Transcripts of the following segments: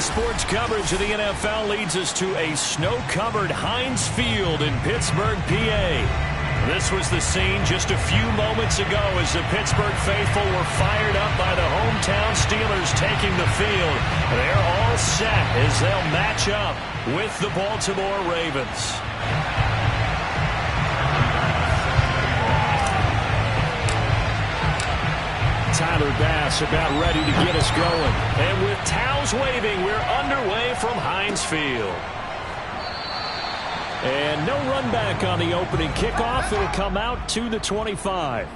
sports coverage of the NFL leads us to a snow-covered Heinz Field in Pittsburgh, PA. This was the scene just a few moments ago as the Pittsburgh faithful were fired up by the hometown Steelers taking the field. They're all set as they'll match up with the Baltimore Ravens. Tyler Bass about ready to get us going. And with towels waving, we're underway from Heinz Field. And no run back on the opening kickoff. It'll come out to the 25.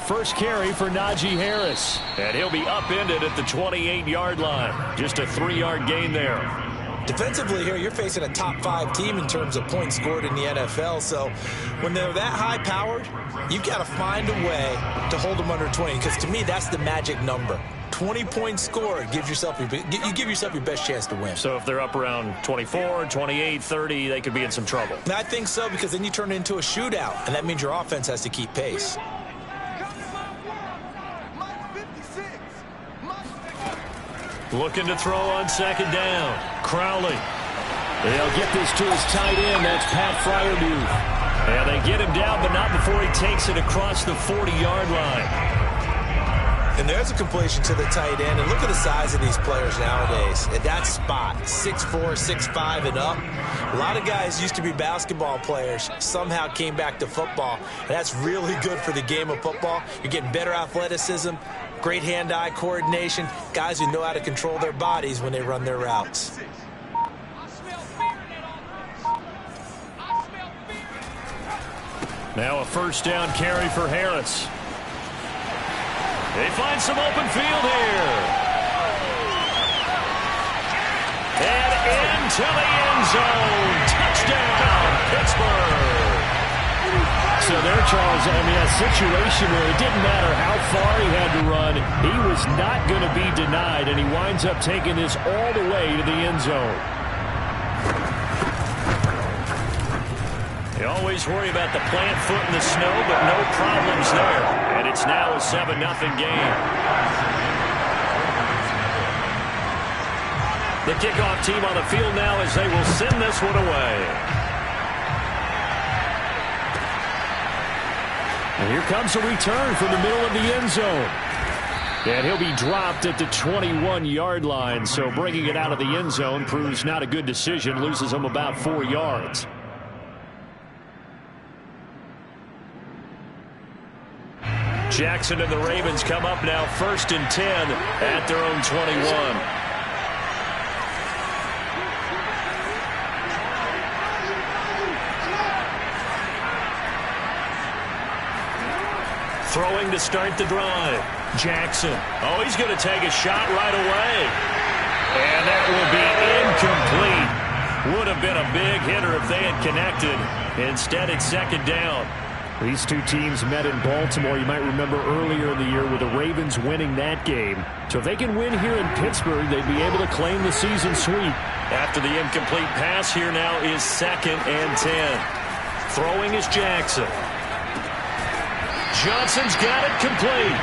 First carry for Najee Harris. And he'll be upended at the 28-yard line. Just a 3-yard gain there. Defensively here, you're facing a top-5 team in terms of points scored in the NFL. So when they're that high-powered, you've got to find a way to hold them under 20. Because to me, that's the magic number. 20 points scored, you give yourself your best chance to win. So if they're up around 24, 28, 30, they could be in some trouble. And I think so, because then you turn it into a shootout, and that means your offense has to keep pace. Looking to throw on second down. Crowley. They'll get this to his tight end. That's Pat Fryermuth. And they get him down, but not before he takes it across the 40-yard line. And there's a completion to the tight end. And look at the size of these players nowadays. At that spot, 6'4", 6'5", and up. A lot of guys used to be basketball players, somehow came back to football. And that's really good for the game of football. You're getting better athleticism, great hand-eye coordination, guys who know how to control their bodies when they run their routes. Now a first down carry for Harris. They find some open field here. And into the end zone. Touchdown, Pittsburgh. So there, Charles, I mean, a situation where it didn't matter how far he had to run, he was not going to be denied, and he winds up taking this all the way to the end zone. You always worry about the plant foot in the snow, but no problems there. And it's now a 7-0 game. The kickoff team on the field now as they will send this one away. And here comes a return from the middle of the end zone. And he'll be dropped at the 21-yard line. So bringing it out of the end zone proves not a good decision. Loses him about 4 yards. Jackson and the Ravens come up now 1st and 10 at their own 21. Throwing to start the drive. Jackson. Oh, he's going to take a shot right away. And that will be incomplete. Would have been a big hitter if they had connected. Instead, it's second down. These two teams met in Baltimore, you might remember earlier in the year, with the Ravens winning that game. So if they can win here in Pittsburgh, they'd be able to claim the season sweep. After the incomplete pass, here now is 2nd and 10. Throwing is Jackson. Johnson's got it complete.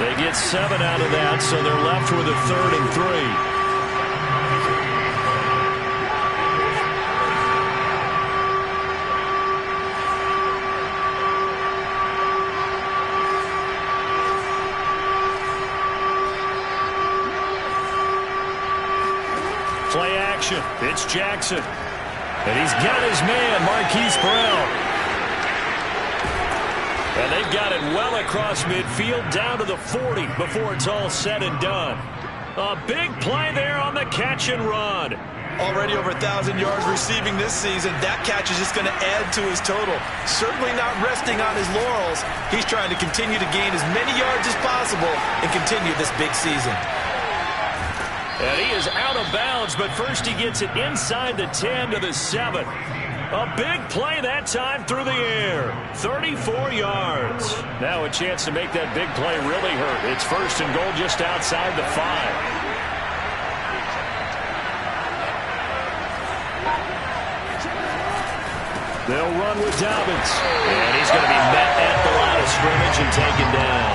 They get 7 out of that, so they're left with a 3rd and 3. Play action. It's Jackson. And he's got his man, Marquise Brown. And they've got it well across midfield down to the 40 before it's all said and done. A big play there on the catch and run. Already over 1,000 yards receiving this season. That catch is just going to add to his total. Certainly not resting on his laurels. He's trying to continue to gain as many yards as possible and continue this big season. And he is out of bounds, but first he gets it inside the 10 to the 7. A big play that time through the air. 34 yards. Now a chance to make that big play really hurt. It's first and goal just outside the 5. They'll run with Dobbins. And he's going to be met at the line of scrimmage and taken down.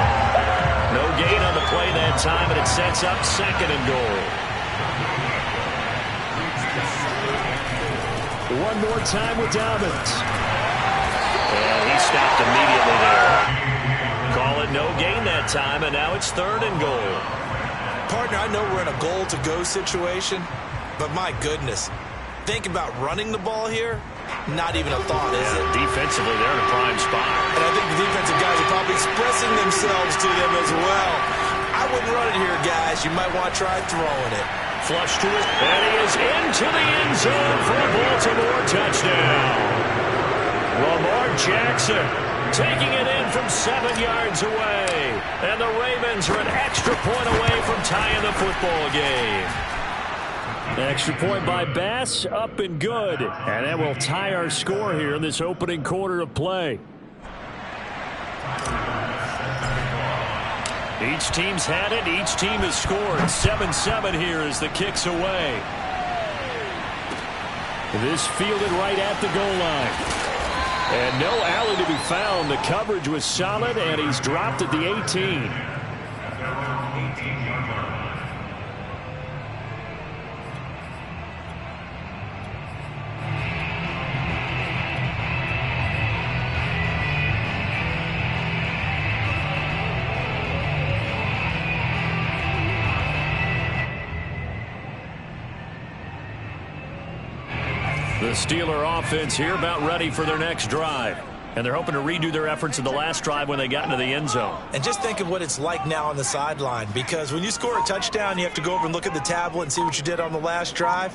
No gain on the play that time, and it sets up second and goal. One more time with Dobbins. And he stopped immediately there. Call it no gain that time, and now it's third and goal. Partner, I know we're in a goal-to-go situation, but my goodness, think about running the ball here. Not even a thought, is it? Defensively, they're in a prime spot. And I think the defensive guys are probably expressing themselves to them as well. I wouldn't run it here, guys. You might want to try throwing it. Flush to it, and he is into the end zone for a Baltimore touchdown. Lamar Jackson taking it in from 7 yards away. And the Ravens are an extra point away from tying the football game. Extra point by Bass, up and good. And that will tie our score here in this opening quarter of play. Each team's had it. Each team has scored. 7-7 here as the kick's away. This fielded right at the goal line. And no alley to be found. The coverage was solid, and he's dropped at the 18. The Steeler offense here about ready for their next drive. And they're hoping to redo their efforts in the last drive when they got into the end zone. And just think of what it's like now on the sideline, because when you score a touchdown, you have to go over and look at the tablet and see what you did on the last drive.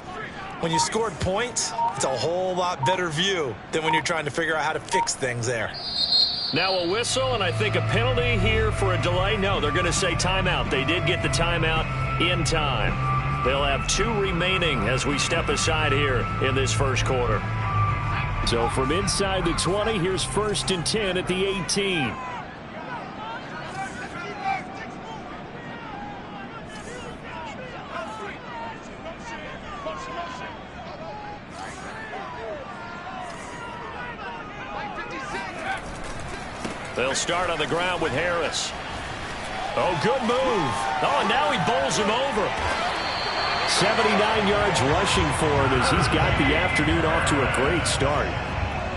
When you scored points, it's a whole lot better view than when you're trying to figure out how to fix things there. Now a whistle, and I think a penalty here for a delay. No, they're going to say timeout. They did get the timeout in time. They'll have 2 remaining as we step aside here in this first quarter. So from inside the 20, here's first and 10 at the 18. They'll start on the ground with Harris. Oh, good move. Oh, and now he bowls him over. 79 yards rushing for him as he's got the afternoon off to a great start.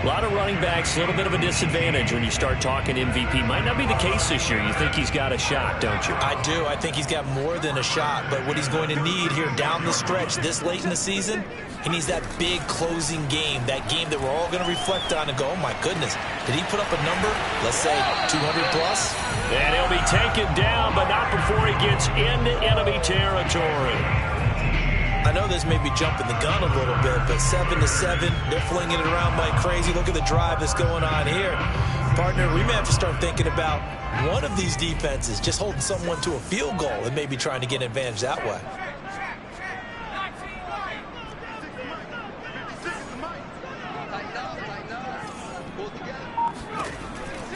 A lot of running backs, a little bit of a disadvantage when you start talking MVP. Might not be the case this year. You think he's got a shot, don't you? I do. I think he's got more than a shot. But what he's going to need here down the stretch this late in the season, he needs that big closing game, that game that we're all going to reflect on and go, oh, my goodness, did he put up a number, let's say 200 plus? And he'll be taken down, but not before he gets into enemy territory. I know this may be jumping the gun a little bit, but 7-7, they're flinging it around like crazy. Look at the drive that's going on here. Partner, we may have to start thinking about one of these defenses just holding someone to a field goal and maybe trying to get an advantage that way.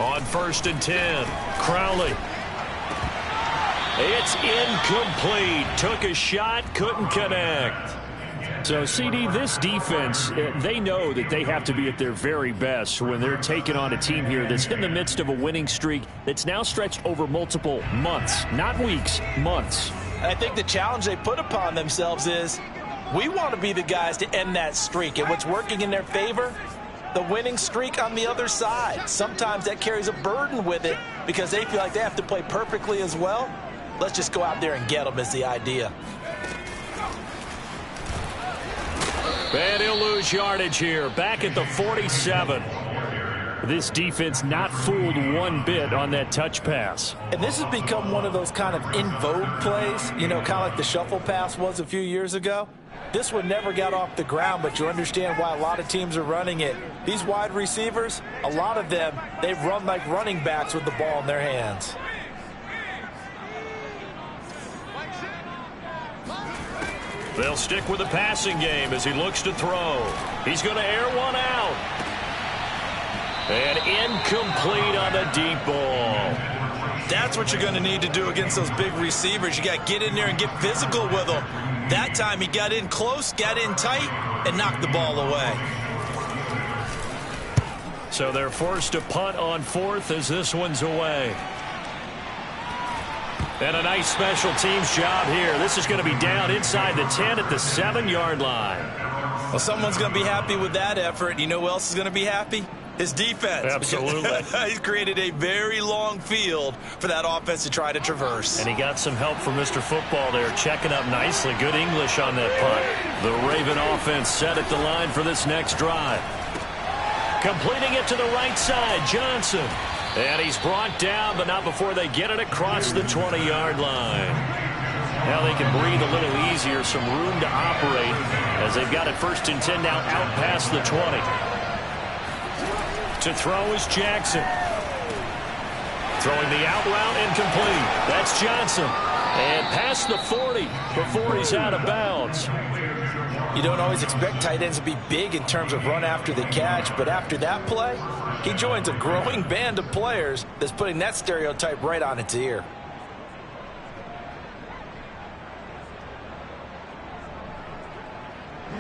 On first and 10, Crowley. It's incomplete. Took a shot, couldn't connect. So, CD, this defense, they know that they have to be at their very best when they're taking on a team here that's in the midst of a winning streak that's now stretched over multiple months, not weeks, months. And I think the challenge they put upon themselves is we want to be the guys to end that streak. And what's working in their favor? The winning streak on the other side. Sometimes that carries a burden with it because they feel like they have to play perfectly as well. Let's just go out there and get them is the idea. And he'll lose yardage here. Back at the 47. This defense not fooled one bit on that touch pass. And this has become one of those kind of in vogue plays, you know, kind of like the shuffle pass was a few years ago. This one never got off the ground, but you understand why a lot of teams are running it. These wide receivers, a lot of them, they run like running backs with the ball in their hands. They'll stick with the passing game as he looks to throw. He's going to air one out. And incomplete on the deep ball. That's what you're going to need to do against those big receivers. You got to get in there and get physical with them. That time he got in close, got in tight, and knocked the ball away. So they're forced to punt on fourth as this one's away. And a nice special teams job here. This is going to be down inside the 10 at the 7-yard line. Well, someone's going to be happy with that effort. You know who else is going to be happy? His defense. Absolutely. He's created a very long field for that offense to try to traverse. And he got some help from Mr. Football there, checking up nicely. Good English on that punt. The Raven offense set at the line for this next drive. Completing it to the right side, Johnson. And he's brought down, but not before they get it across the 20-yard line. Now they can breathe a little easier, some room to operate as they've got it 1st and 10 now out past the 20. To throw is Jackson. Throwing the out route and complete. That's Johnson. And past the 40 before he's out of bounds. You don't always expect tight ends to be big in terms of run after the catch, but after that play, he joins a growing band of players that's putting that stereotype right on its ear.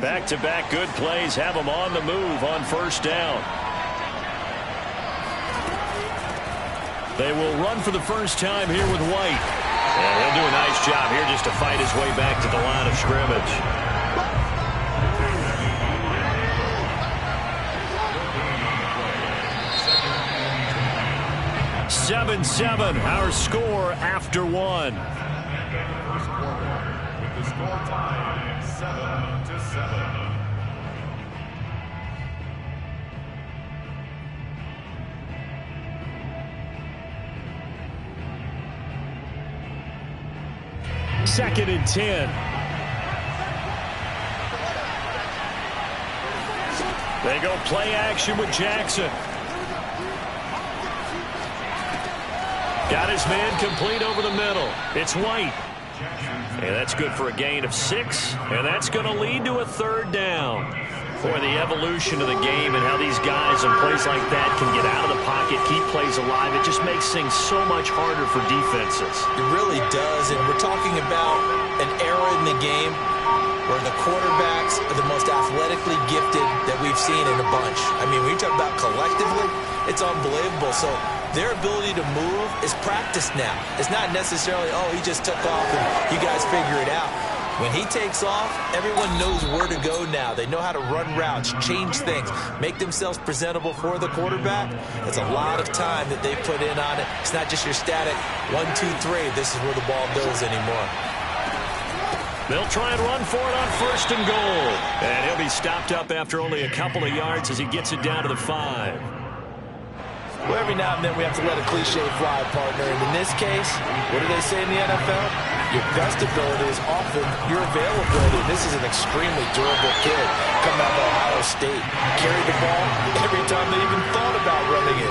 Back-to-back good plays have him on the move on 1st down. They will run for the first time here with White. And he'll do a nice job here just to fight his way back to the line of scrimmage. 7-7, our score after one. First quarter, with the score tied 7-7. Second and 10. They go play action with Jackson. Got his man complete over the middle. It's White. And that's good for a gain of 6. And that's going to lead to a 3rd down. Boy, the evolution of the game and how these guys in plays like that can get out of the pocket, keep plays alive, it just makes things so much harder for defenses. It really does, and we're talking about an era in the game where the quarterbacks are the most athletically gifted that we've seen in a bunch. I mean, when you talk about collectively, it's unbelievable. So their ability to move is practiced now. It's not necessarily, oh, he just took off and you guys figure it out. When he takes off, everyone knows where to go now. They know how to run routes, change things, make themselves presentable for the quarterback. It's a lot of time that they put in on it. It's not just your static 1, 2, 3. This is where the ball goes anymore. They'll try and run for it on 1st and goal. And he'll be stopped up after only a couple of yards as he gets it down to the 5. Well, every now and then we have to let a cliche fly, partner. And in this case, what do they say in the NFL? Your best ability is often your availability. This is an extremely durable kid coming out of Ohio State. Carried the ball every time they even thought about running it.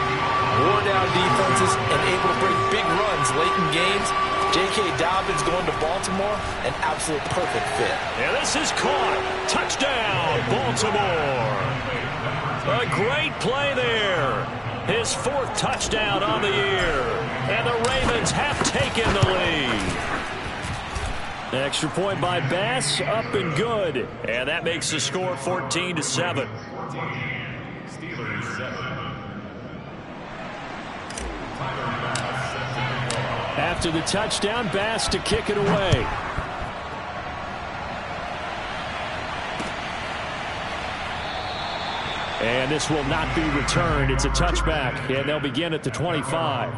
Wore down defenses and able to break big runs late in games. J.K. Dobbins going to Baltimore, an absolute perfect fit. And this is caught. Touchdown, Baltimore. A great play there. His 4th touchdown on the year. And the Ravens have taken the lead. Extra point by Bass, up and good. And that makes the score 14-7. Steelers 7. After the touchdown, Bass to kick it away. And this will not be returned. It's a touchback, and they'll begin at the 25.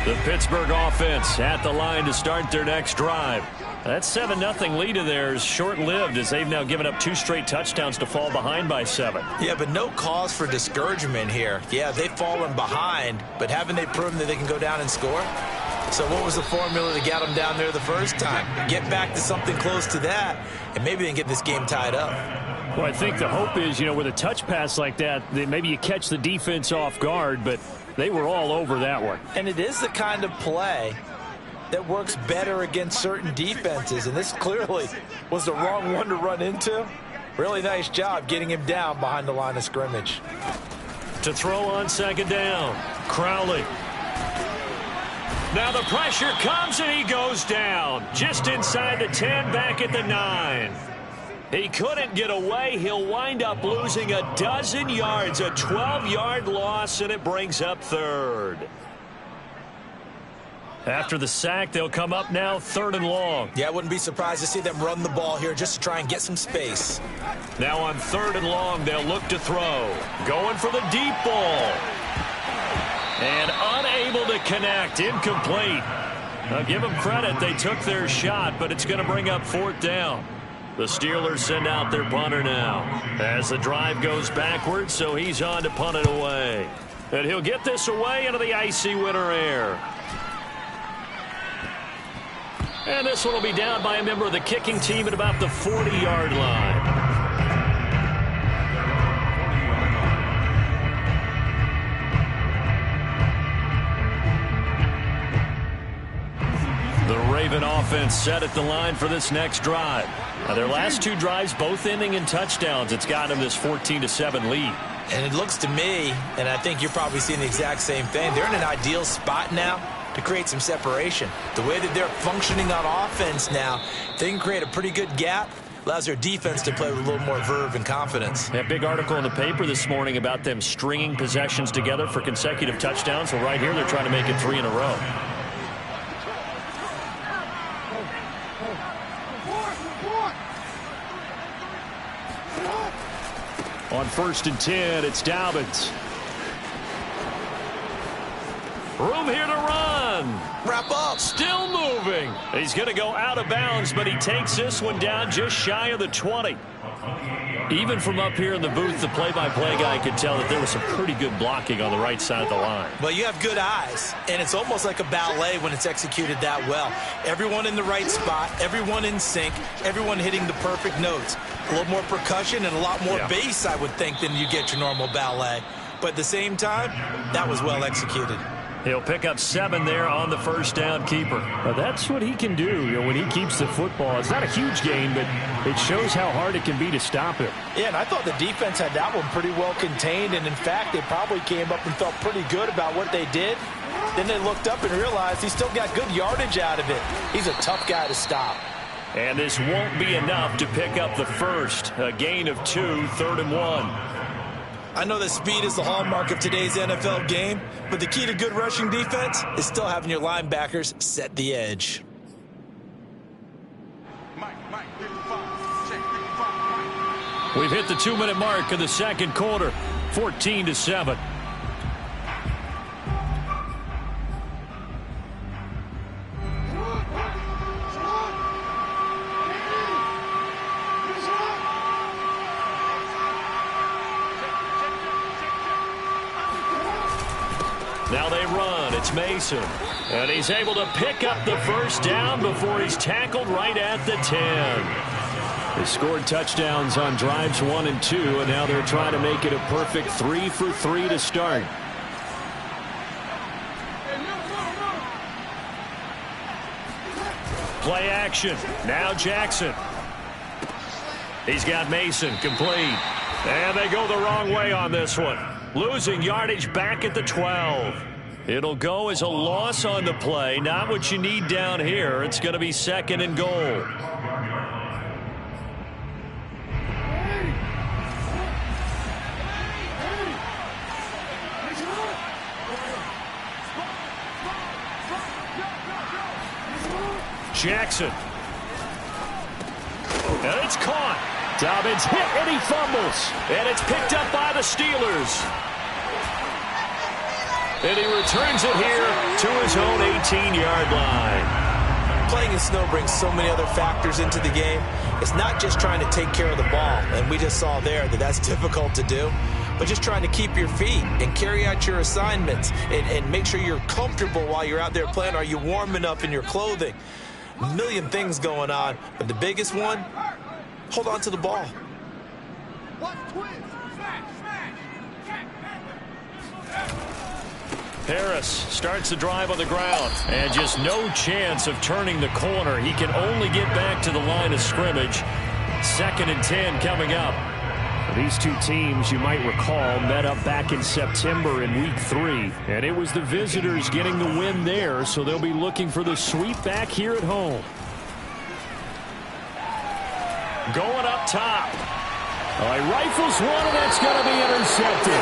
The Pittsburgh offense at the line to start their next drive. That 7-0 lead of theirs short-lived as they've now given up 2 straight touchdowns to fall behind by 7. Yeah, but no cause for discouragement here. Yeah, they've fallen behind, but haven't they proven that they can go down and score? So what was the formula to get them down there the first time? Get back to something close to that, and maybe they can get this game tied up. Well, I think the hope is, with a touch pass like that maybe you catch the defense off guard, but they were all over that one. And it is the kind of play that works better against certain defenses, and this clearly was the wrong one to run into. Really nice job getting him down behind the line of scrimmage. To throw on second down, Crowley. Now the pressure comes and he goes down just inside the 10, back at the 9. He couldn't get away. He'll wind up losing a dozen yards, a 12-yard loss, and it brings up third. After the sack, they'll come up now 3rd and long. Yeah, I wouldn't be surprised to see them run the ball here just to try and get some space. Now on 3rd and long, they'll look to throw. Going for the deep ball. And unable to connect. Incomplete. I'll give them credit. They took their shot, but it's going to bring up 4th down. The Steelers send out their punter now as the drive goes backwards, so he's on to punt it away. And he'll get this away into the icy winter air. And this one will be down by a member of the kicking team at about the 40-yard line. The Raven offense set at the line for this next drive. Now, their last 2 drives both ending in touchdowns. It's got them this 14-7 lead. And it looks to me, and I think you're probably seeing the exact same thing, they're in an ideal spot now to create some separation. The way that they're functioning on offense now, they can create a pretty good gap. Allows their defense to play with a little more verve and confidence. A big article in the paper this morning about them stringing possessions together for consecutive touchdowns. Well, right here, they're trying to make it 3 in a row. On 1st and 10, it's Dobbins. Room here to run. Wrap up. Still moving. He's going to go out of bounds, but he takes this one down just shy of the 20. Even from up here in the booth, the play-by-play guy could tell that there was some pretty good blocking on the right side of the line. Well, you have good eyes, and it's almost like a ballet when it's executed that well. Everyone in the right spot, everyone in sync, everyone hitting the perfect notes. A little more percussion and a lot more bass, I would think, than you get your normal ballet. But at the same time, that was well executed. He'll pick up 7 there on the 1st down keeper. Well, that's what he can do, when he keeps the football. It's not a huge gain, but it shows how hard it can be to stop him. Yeah, and I thought the defense had that one pretty well contained, and in fact, they probably came up and felt pretty good about what they did. Then they looked up and realized he still got good yardage out of it. He's a tough guy to stop. And this won't be enough to pick up the first. A gain of 2, 3rd and 1. I know that speed is the hallmark of today's NFL game, but the key to good rushing defense is still having your linebackers set the edge. We've hit the 2-minute mark of the 2nd quarter, 14-7. Now they run. It's Mason. And he's able to pick up the 1st down before he's tackled right at the 10. They scored touchdowns on drives 1 and 2, and now they're trying to make it a perfect 3 for 3 to start. Play action. Now Jackson. He's got Mason complete. And they go the wrong way on this one. Losing yardage back at the 12. It'll go as a loss on the play. Not what you need down here. It's going to be 2nd and goal. Jackson. And it's caught. Dobbins hit and he fumbles. And it's picked up by the Steelers. And he returns it here to his own 18-yard line. playing in snow brings so many other factors into the game. It's not just trying to take care of the ball, and we just saw there that that's difficult to do, but just trying to keep your feet and carry out your assignments and make sure you're comfortable while you're out there playing. Are you warm enough in your clothing? A million things going on, but the biggest one, hold on to the ball. Harris starts the drive on the ground, and just no chance of turning the corner. He can only get back to the line of scrimmage. 2nd and 10 coming up. These two teams, you might recall, met up back in September in Week 3, and it was the visitors getting the win there, so they'll be looking for the sweep back here at home. Going up top. He rifles one, and that's going to be intercepted.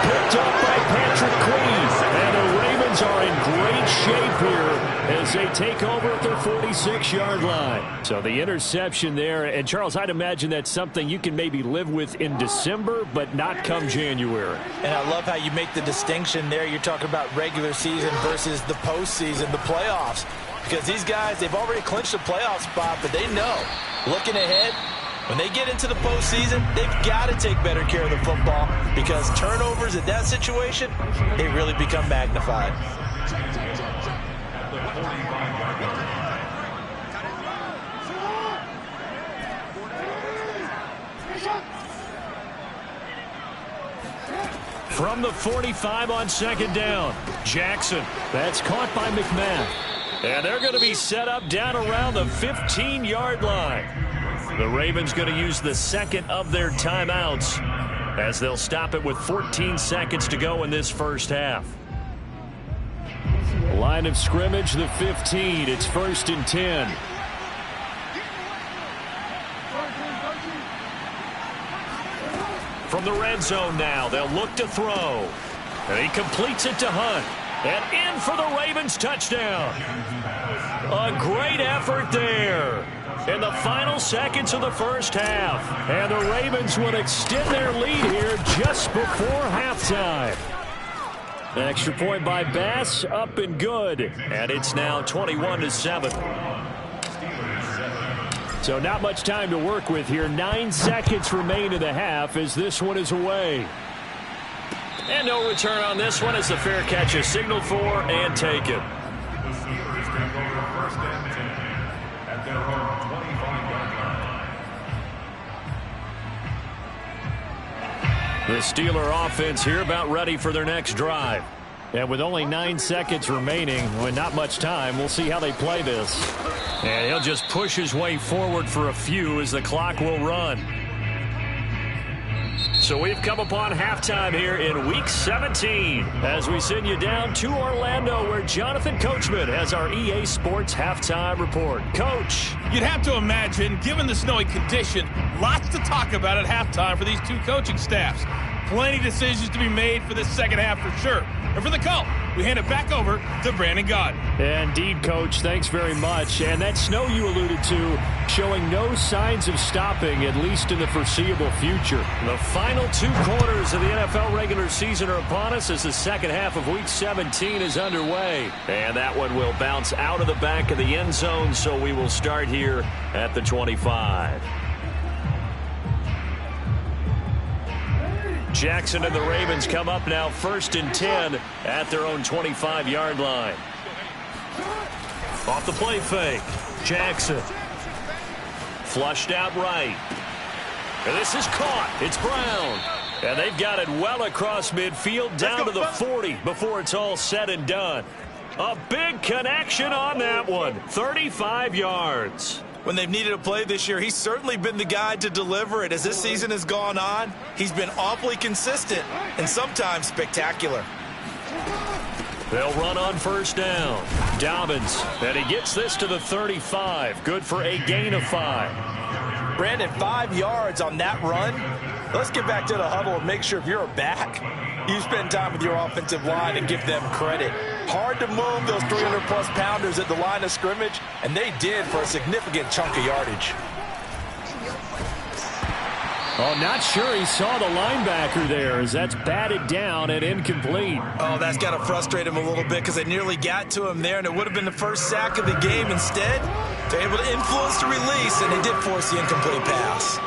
Picked up by Patrick Queen. And the Ravens are in great shape here as they take over at their 46-yard line. So the interception there, and Charles, I'd imagine that's something you can maybe live with in December, but not come January. And I love how you make the distinction there. You're talking about regular season versus the postseason, the playoffs. Because these guys, they've already clinched a playoff spot, but they know, looking ahead, when they get into the postseason, they've got to take better care of the football because turnovers in that situation, they really become magnified. From the 45 on 2nd down, Jackson. That's caught by McMahon. And they're going to be set up down around the 15-yard line. The Ravens going to use the 2nd of their timeouts as they'll stop it with 14 seconds to go in this first half. Line of scrimmage, the 15. It's 1st and 10. From the red zone now, they'll look to throw. And he completes it to Hunt. And in for the Ravens touchdown. A great effort there in the final seconds of the first half. And the Ravens would extend their lead here just before halftime. An extra point by Bass, up and good. And it's now 21-7. So not much time to work with here. 9 seconds remain in the half as this one is away. And no return on this one as the fair catch is signaled for and taken. The Steelers take over 1st and 10 at their own 25-yard line. The Steeler offense here about ready for their next drive. And with only 9 seconds remaining, with not much time, we'll see how they play this. And he'll just push his way forward for a few as the clock will run. So we've come upon halftime here in Week 17 as we send you down to Orlando where Jonathan Coachman has our EA Sports halftime report. Coach. You'd have to imagine, given the snowy condition, lots to talk about at halftime for these two coaching staffs. Plenty of decisions to be made for this second half for sure. And for the call, we hand it back over to Brandon Gaudin. Indeed, Coach. Thanks very much. And that snow you alluded to showing no signs of stopping, at least in the foreseeable future. The final 2 quarters of the NFL regular season are upon us as the second half of Week 17 is underway. And that one will bounce out of the back of the end zone, so we will start here at the 25. Jackson and the Ravens come up now 1st and 10 at their own 25-yard line. Off the play fake. Jackson. Flushed out right. And this is caught. It's Brown. And they've got it well across midfield down to the 40 before it's all said and done. A big connection on that one. 35 yards. When they've needed a play this year, he's certainly been the guy to deliver it. As this season has gone on, he's been awfully consistent and sometimes spectacular. They'll run on 1st down. Dobbins, and he gets this to the 35. Good for a gain of 5. Brandon, 5 yards on that run. Let's get back to the huddle and make sure if you're a back, you spend time with your offensive line and give them credit. Hard to move those 300-plus pounders at the line of scrimmage, and they did for a significant chunk of yardage. Oh, not sure he saw the linebacker there as that's batted down and incomplete. Oh, that's got to frustrate him a little bit because they nearly got to him there, and it would have been the first sack of the game. Instead, they're able to influence the release, and they did force the incomplete pass.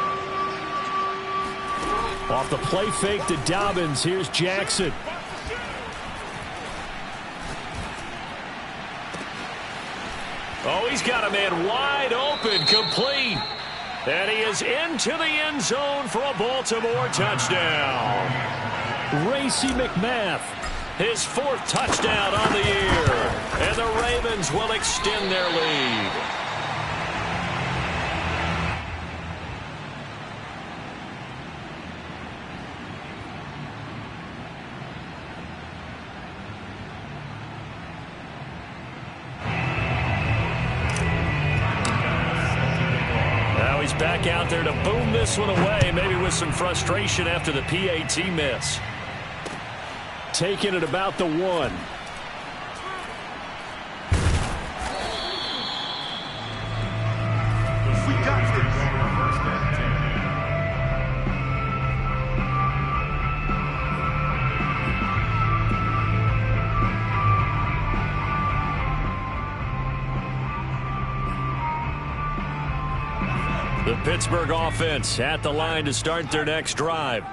Off the play fake to Dobbins, here's Jackson. Oh, he's got a man wide open, complete. And he is into the end zone for a Baltimore touchdown. Racy McMath, his 4th touchdown on the year. And the Ravens will extend their lead. Back out there to boom this one away, maybe with some frustration after the PAT miss. Taking it about the 1. We got this. First and 10. The Pittsburgh offense at the line to start their next drive.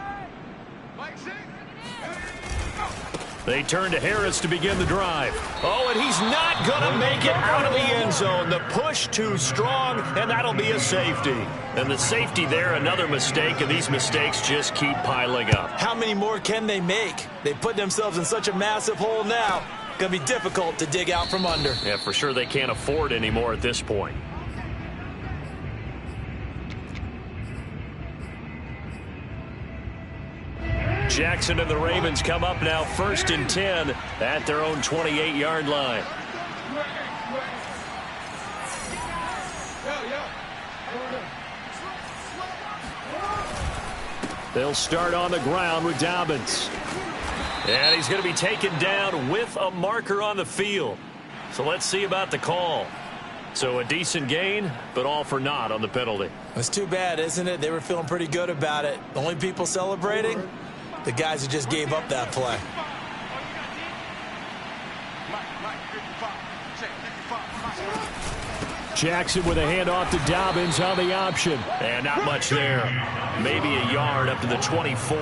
They turn to Harris to begin the drive. Oh, and he's not going to make it out of the end zone. The push too strong, and that'll be a safety. And the safety there, another mistake, and these mistakes just keep piling up. How many more can they make? They put themselves in such a massive hole now. Going to be difficult to dig out from under. Yeah, for sure they can't afford anymore at this point. Jackson and the Ravens come up now 1st and 10 at their own 28-yard line. They'll start on the ground with Dobbins. And he's going to be taken down with a marker on the field. So let's see about the call. So a decent gain, but all for naught on the penalty. It's too bad, isn't it? They were feeling pretty good about it. The only people celebrating? The guys who just gave up that play. Jackson with a handoff to Dobbins on the option. And not much there. Maybe a yard up to the 24.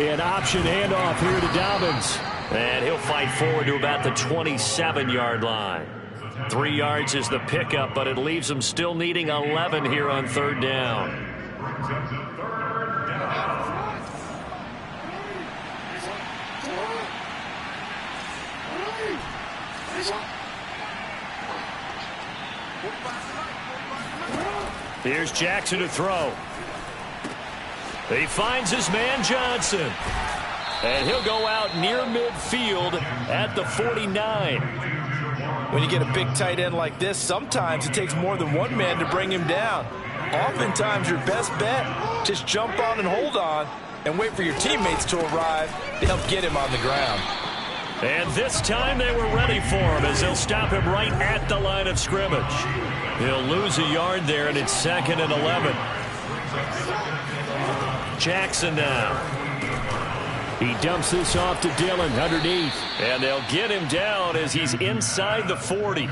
An option handoff here to Dobbins. And he'll fight forward to about the 27-yard line. 3 yards is the pickup, but it leaves them still needing 11 here on 3rd down. Here's Jackson to throw. He finds his man Johnson. And he'll go out near midfield at the 49. When you get a big tight end like this, sometimes it takes more than one man to bring him down. Oftentimes, your best bet, just jump on and hold on and wait for your teammates to arrive to help get him on the ground. And this time they were ready for him as they'll stop him right at the line of scrimmage. He'll lose a yard there, and it's 2nd and 11. Jackson now. He dumps this off to Dillon underneath. And they'll get him down as he's inside the 40.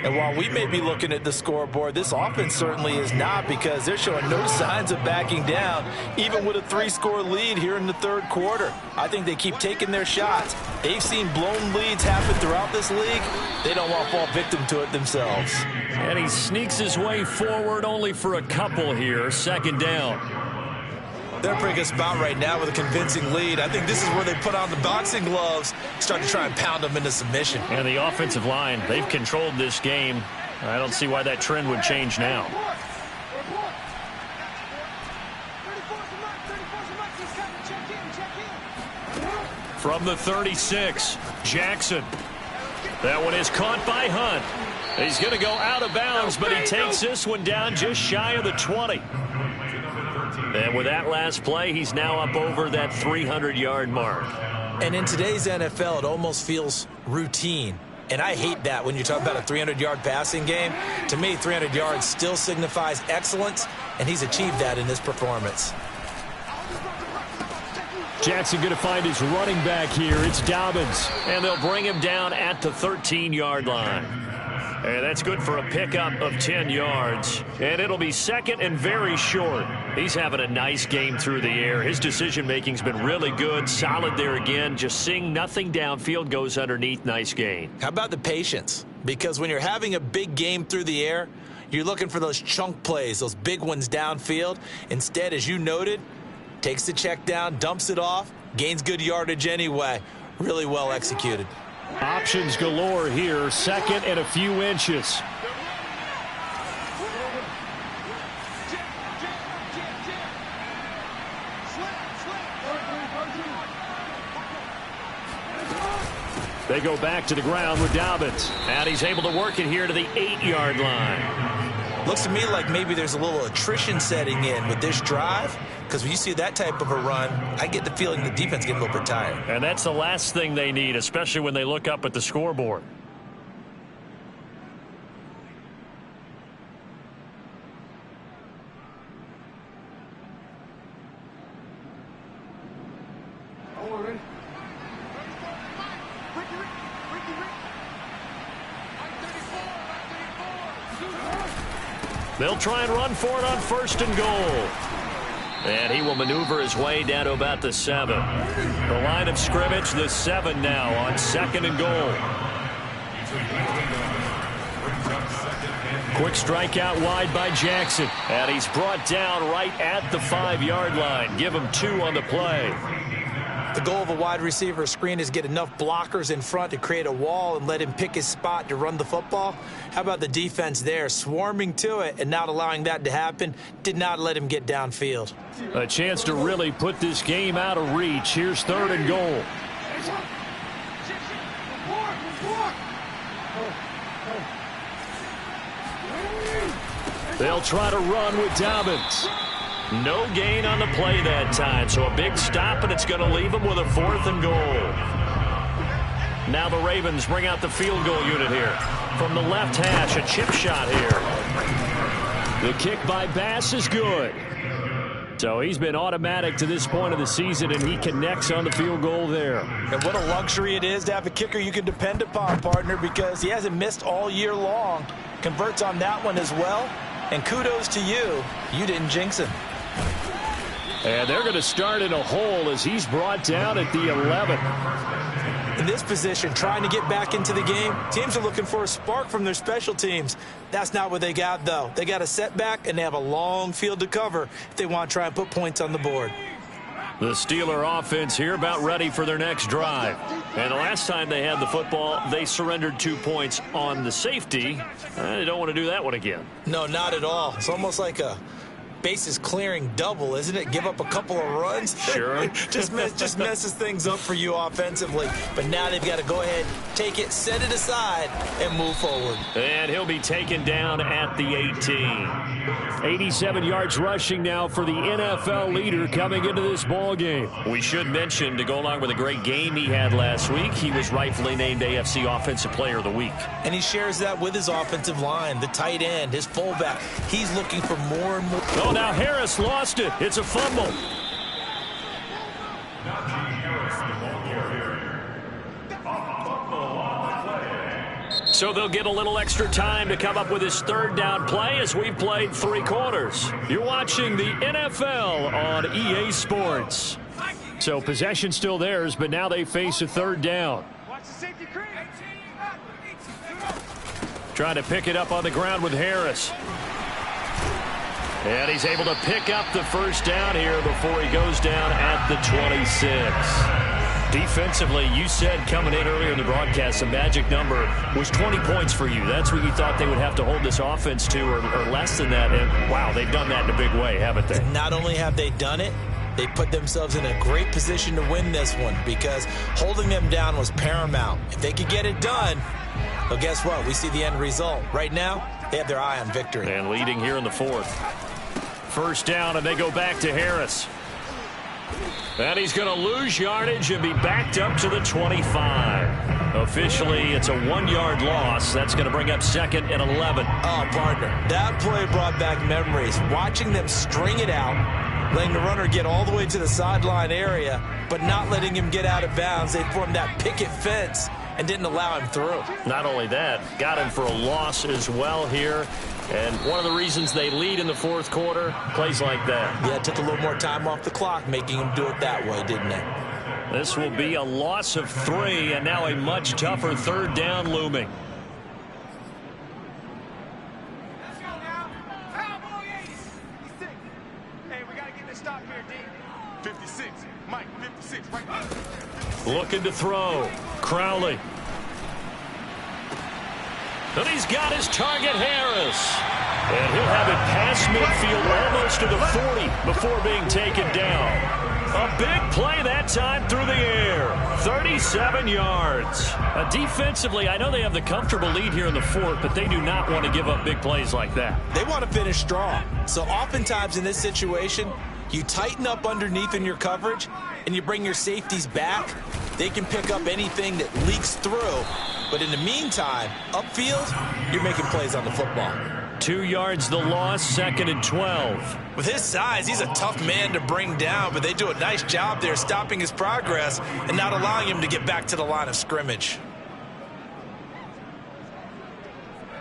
And while we may be looking at the scoreboard, this offense certainly is not, because they're showing no signs of backing down, even with a 3-score lead here in the 3rd quarter. I think they keep taking their shots. They've seen blown leads happen throughout this league. They don't want to fall victim to it themselves. And he sneaks his way forward only for a couple here. 2nd down. They're in a pretty good spot right now with a convincing lead. I think this is where they put on the boxing gloves, start to try and pound them into submission. And the offensive line, they've controlled this game. I don't see why that trend would change now. From the 36, Jackson. That one is caught by Hunt. He's going to go out of bounds, but he takes this one down just shy of the 20. And with that last play, he's now up over that 300-yard mark. And in today's NFL, it almost feels routine. And I hate that when you talk about a 300-yard passing game. To me, 300 yards still signifies excellence, and he's achieved that in this performance. Jackson going to find his running back here. It's Dobbins. And they'll bring him down at the 13-yard line. And that's good for a pickup of 10 yards. And it'll be second and very short. He's having a nice game through the air. His decision-making's been really good. Solid there again. Just seeing nothing downfield, goes underneath. Nice gain. How about the patience? Because when you're having a big game through the air, you're looking for those chunk plays, those big ones downfield. Instead, as you noted, takes the check down, dumps it off, gains good yardage anyway. Really well executed. Options galore here. Second and a few inches. They go back to the ground with Dobbins. And he's able to work it here to the 8-yard line. Looks to me like maybe there's a little attrition setting in with this drive, because when you see that type of a run, I get the feeling the defense getting a little bit tired. And that's the last thing they need, especially when they look up at the scoreboard. They'll try and run for it on 1st and goal. And he will maneuver his way down to about the 7. The line of scrimmage, the 7 now on 2nd and goal. Quick strike out wide by Jackson. And he's brought down right at the 5-yard line. Give him 2 on the play. The goal of a wide receiver screen is get enough blockers in front to create a wall and let him pick his spot to run the football. How about the defense there, swarming to it and not allowing that to happen? Did not let him get downfield. A chance to really put this game out of reach. Here's 3rd and goal. They'll try to run with Dobbins. No gain on the play that time, so a big stop, and it's going to leave them with a 4th and goal. Now the Ravens bring out the field goal unit here. From the left hash, a chip shot here. The kick by Bass is good. So he's been automatic to this point of the season, and he connects on the field goal there. And what a luxury it is to have a kicker you can depend upon, partner, because he hasn't missed all year long. Converts on that one as well. And kudos to you. You didn't jinx him. And they're going to start in a hole as he's brought down at the 11. In this position, trying to get back into the game, teams are looking for a spark from their special teams. That's not what they got, though. They got a setback, and they have a long field to cover if they want to try and put points on the board. The Steeler offense here about ready for their next drive. And the last time they had the football, they surrendered 2 points on the safety. They don't want to do that one again. No, not at all. It's almost like a bases clearing double, isn't it? Give up a couple of runs. Sure. just messes things up for you offensively. But now they've got to go ahead, take it, set it aside, and move forward. And he'll be taken down at the 18. 87 yards rushing now for the NFL leader coming into this ball game. We should mention, to go along with a great game he had last week, he was rightfully named AFC Offensive Player of the Week. And he shares that with his offensive line, the tight end, his fullback. He's looking for more and more. Oh, now Harris lost it. It's a fumble. So they'll get a little extra time to come up with his 3rd down play as we've played 3 quarters. You're watching the NFL on EA Sports. So possession still theirs, but now they face a 3rd down. Trying to pick it up on the ground with Harris. And he's able to pick up the 1st down here before he goes down at the 26. Defensively, you said coming in earlier in the broadcast, the magic number was 20 points for you. That's what you thought they would have to hold this offense to, or less than that. And wow, they've done that in a big way, haven't they? And not only have they done it, they put themselves in a great position to win this one, because holding them down was paramount. If they could get it done, well, guess what? We see the end result. Right now, they have their eye on victory. And leading here in the 4th. 1st down, and they go back to Harris. And he's going to lose yardage and be backed up to the 25. Officially, it's a 1-yard loss. That's going to bring up 2nd and 11. Oh, partner, that play brought back memories. Watching them string it out, letting the runner get all the way to the sideline area, but not letting him get out of bounds. They formed that picket fence and didn't allow him through. Not only that, got him for a loss as well here. And one of the reasons they lead in the 4th quarter, plays like that. Yeah, it took a little more time off the clock, making him do it that way, didn't it? This will be a loss of 3, and now a much tougher 3rd down looming. Let's go now. Cowboy 86. Hey, we got to get this stop here, D. 56. Mike, 56. Right there. Looking to throw. Crowley. And he's got his target, Harris. And he'll have it past midfield almost to the 40 before being taken down. A big play that time through the air. 37 yards. Defensively, I know they have the comfortable lead here in the 4th, but they do not want to give up big plays like that. They want to finish strong. So oftentimes in this situation, you tighten up underneath in your coverage, and you bring your safeties back. They can pick up anything that leaks through. But in the meantime, upfield, you're making plays on the football. 2 yards the loss, 2nd and 12. With his size, he's a tough man to bring down, but they do a nice job there stopping his progress and not allowing him to get back to the line of scrimmage.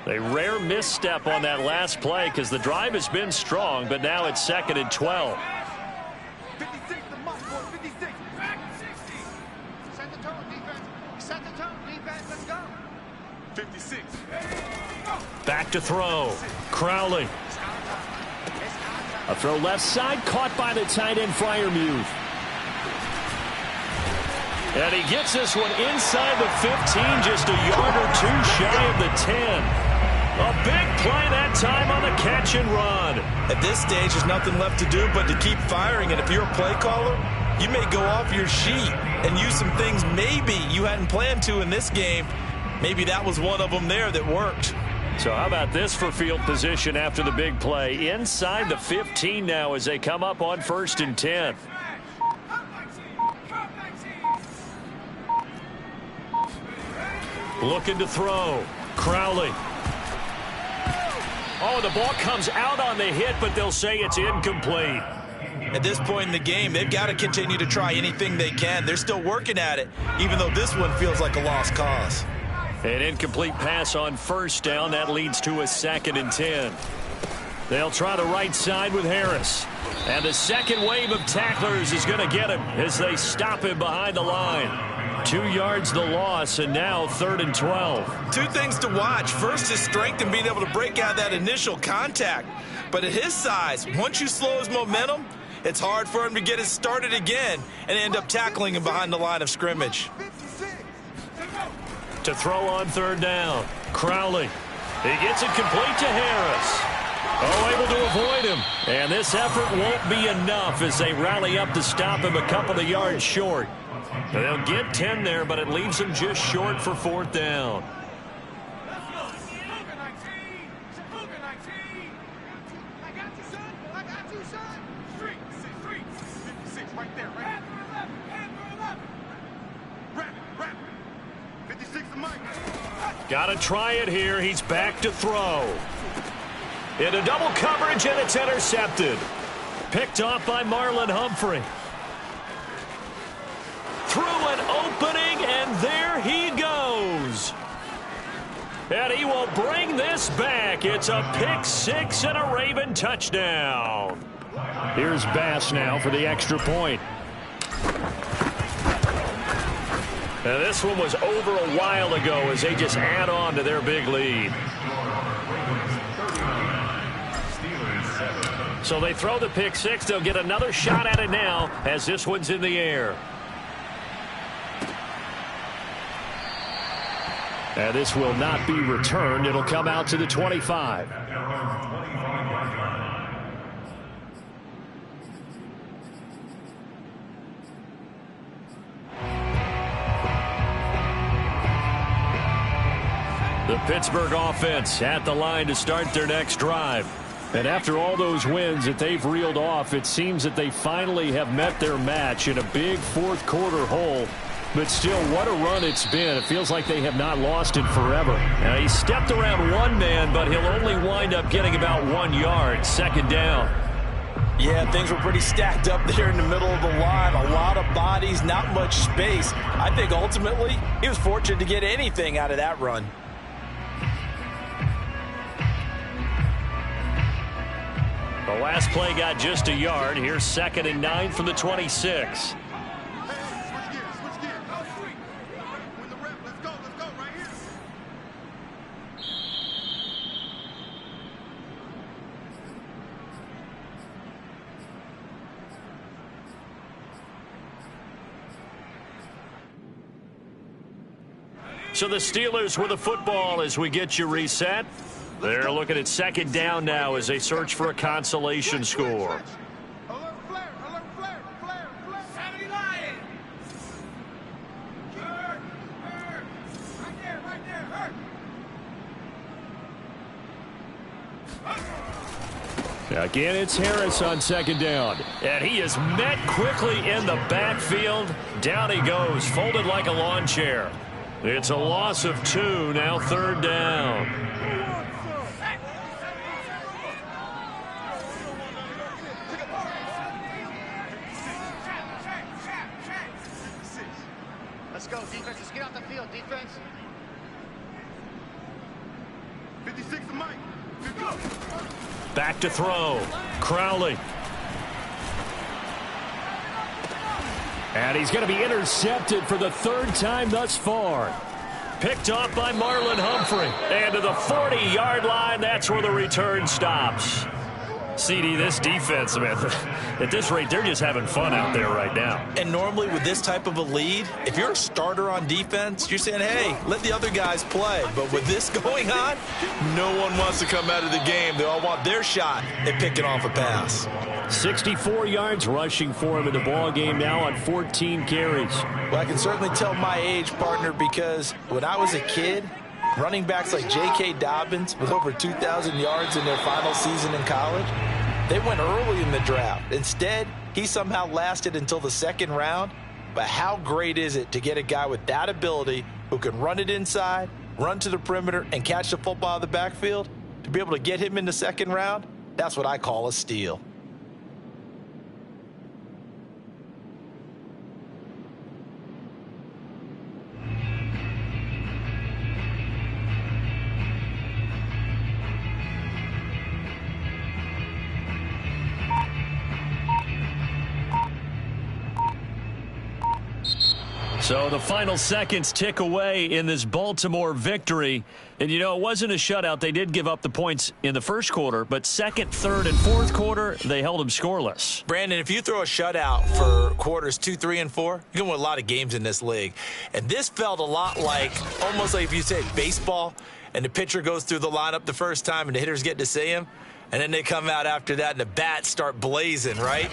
A rare misstep on that last play because the drive has been strong, but now it's 2nd and 12. 56, the mark for 56. 60. Set the tone, defense. Set the tone, defense. Let's go. 56. Back to throw. Crowley. A throw left side, caught by the tight end Freiermuth. And he gets this one inside the 15, just a yard or 2 shy of the 10. A big play that time on the catch and run. At this stage, there's nothing left to do but to keep firing. And if you're a play caller, you may go off your sheet and use some things maybe you hadn't planned to in this game. Maybe that was one of them there that worked. So how about this for field position after the big play? Inside the 15 now as they come up on 1st and 10. Looking to throw. Crowley. Oh, the ball comes out on the hit, but they'll say it's incomplete. At this point in the game, they've got to continue to try anything they can. They're still working at it, even though this one feels like a lost cause. An incomplete pass on 1st down. That leads to a 2nd and 10. They'll try the right side with Harris. And the second wave of tacklers is going to get him as they stop him behind the line. 2 yards the loss, and now 3rd and 12. 2 things to watch. First, his strength in being able to break out that initial contact. But at his size, once you slow his momentum, it's hard for him to get it started again and end up tackling him behind the line of scrimmage. To throw on 3rd down. Crowley. He gets it complete to Harris. Oh, able to avoid him. And this effort won't be enough as they rally up to stop him a couple of yards short. They'll get 10 there, but it leaves them just short for 4th down. Got to try it here. He's back to throw. Into double coverage, and it's intercepted. Picked off by Marlon Humphrey. Through an opening, and there he goes. And he will bring this back. It's a pick 6 and a Raven touchdown. Here's Bass now for the extra point. Now this one was over a while ago as they just add on to their big lead. So they throw the pick 6. They'll get another shot at it now as this one's in the air. And this will not be returned. It'll come out to the 25. The Pittsburgh offense at the line to start their next drive. And after all those wins that they've reeled off, it seems that they finally have met their match in a big fourth quarter hole. But still, what a run it's been. It feels like they have not lost it forever. Now, he stepped around one man, but he'll only wind up getting about 1 yard. Second down. Yeah, things were pretty stacked up there in the middle of the line. A lot of bodies, not much space. I think ultimately he was fortunate to get anything out of that run. The last play got just a yard. Here's 2nd and 9 from the 26. So the Steelers with the football as we get you reset. They're looking at 2nd down now as they search for a consolation score. Again, it's Harris on 2nd down. And he is met quickly in the backfield. Down he goes, folded like a lawn chair. It's a loss of 2, now 3rd down. Let's go, defense. Let's get off the field, defense. 56 to Mike. Go. Back to throw. Crowley. And he's going to be intercepted for the 3rd time thus far. Picked off by Marlon Humphrey. And to the 40-yard line, that's where the return stops. CD, this defense, man, at this rate, they're just having fun out there right now. And normally with this type of a lead, if you're a starter on defense, you're saying, hey, let the other guys play. But with this going on, no one wants to come out of the game. They all want their shot at picking off a pass. 64 yards rushing for him in the ball game now on 14 carries. Well, I can certainly tell my age, partner, because when I was a kid, running backs like J.K. Dobbins with over 2,000 yards in their final season in college, they went early in the draft. Instead, he somehow lasted until the 2nd round. But how great is it to get a guy with that ability who can run it inside, run to the perimeter, and catch the football out of the backfield? To be able to get him in the 2nd round, that's what I call a steal. So the final seconds tick away in this Baltimore victory. And, you know, it wasn't a shutout. They did give up the points in the first quarter, but 2nd, 3rd, and 4th quarter, they held them scoreless. Brandon, if you throw a shutout for quarters 2, 3, and 4, you're going to win a lot of games in this league. And this felt a lot like, almost like if you said baseball, and the pitcher goes through the lineup the first time and the hitters get to see him, and then they come out after that and the bats start blazing, right?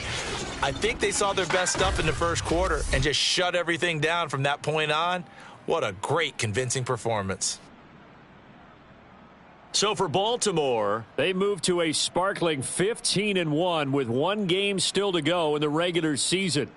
I think they saw their best stuff in the first quarter and just shut everything down from that point on. What a great, convincing performance. So for Baltimore, they moved to a sparkling 15-1 with 1 game still to go in the regular season.